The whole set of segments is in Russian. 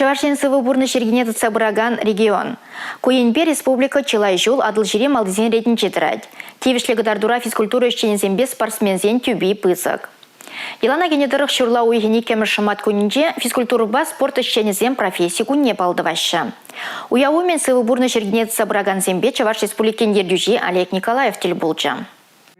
Чавашин сывыбурны шергенет Цабраган регион. Куенбе республика Чилайжул адылжире малдызен ретін четірад. Тевішлі гыдардура физкультура үшченезембе спортсмензен тюби пысық. Елана генедырық шурла уйгені кемір шымат күнінде физкультурба спорт үшченезем профессия күнне балдывашы. Уяу мен сывыбурны шергенет Цабраган зембе Чаваш республикен дердюжи Олег Николаев тіл болча.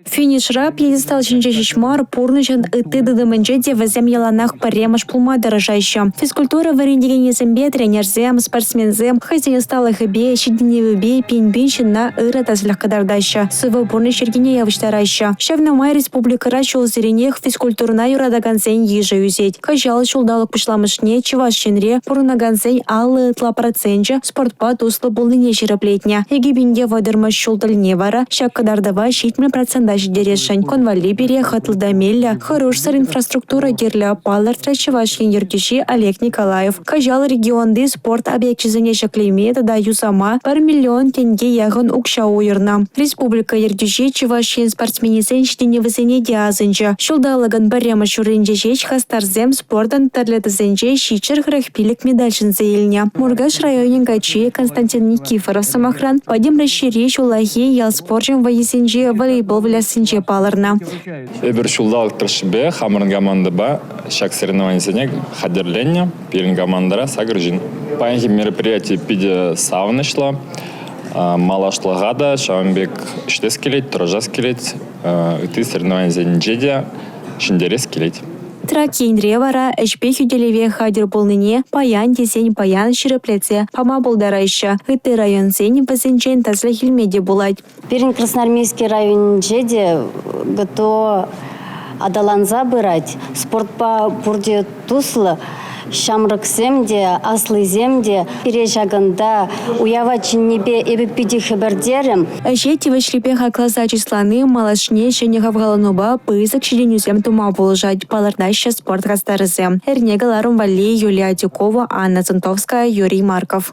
Финишра пьедестал шмар пурнычан ытыдыдымынче де вазем еланах паремаш пулма дорожайща. Физкультура варендеген езембе тренерзем, спортсмензем, хозяйсталы хыбе, щединевыбе, пеньбинщин на ыры тазлях кадардаща. Сывы пурны шергене явыштараща. Шавна май республикара шул зеренех физкультурна юрадаганзен ежа юзеть. Кажал шулдалык пышламышне, чеваш шенре, пурнаганзен аллы ытла проценча, спортпа туслы булныне жереплетня. Егибинге вадырмаш шулдальне вара, щак кадардава щитмы процента дерешень. Конвали бере хатлдамелля. Хорошая инфраструктура дерля палар Чавашин юрдиши Олег Николаев. Кажал регионды спорт объект занятия клеймета даю сама пар миллион тенге ягон укша уйырна. Республика юрдиши Чавашин спортсменисен штине вызене диазынча. Шулдалаган барема шуренже жеч хастарзем спортан тарлетазенче щичер храхпилик медальшин заильня. Мургаш районен гачи Константин Никифоров самохран падим расшири шулахи ял спортчем воесенче волейбол синче паларна. Эбер шулдалык тыршыбе хамырын командыба шак соревнований хадерленя пирин командара сагржин. Паянхи мероприятие пиде сауна шла, малашлагада, шамбек штес келет, трожас келет, ты соревнований джедя, шиндерес келет. Тракейнре вара эшпех юделеве хадер полныне паян десень паян ширеплеце пама болдарайща. Ыты район сень вазенчен тазла хильмеде булать. Пирин Красноармейский район джеде гото адаланза бырать. Спорт по бурде туслы. Шамрак земде, аслы земде, пережаганда, уява чиннебе эбе пиди хабардерем. Ажети вышлипеха класса числаны, малашне, шенегавгалануба, пызык ширинюзем тума положать, палардаща спорт растарызем. Эрнегаларум Валли, Юлия Тюкова, Анна Центовская, Юрий Марков.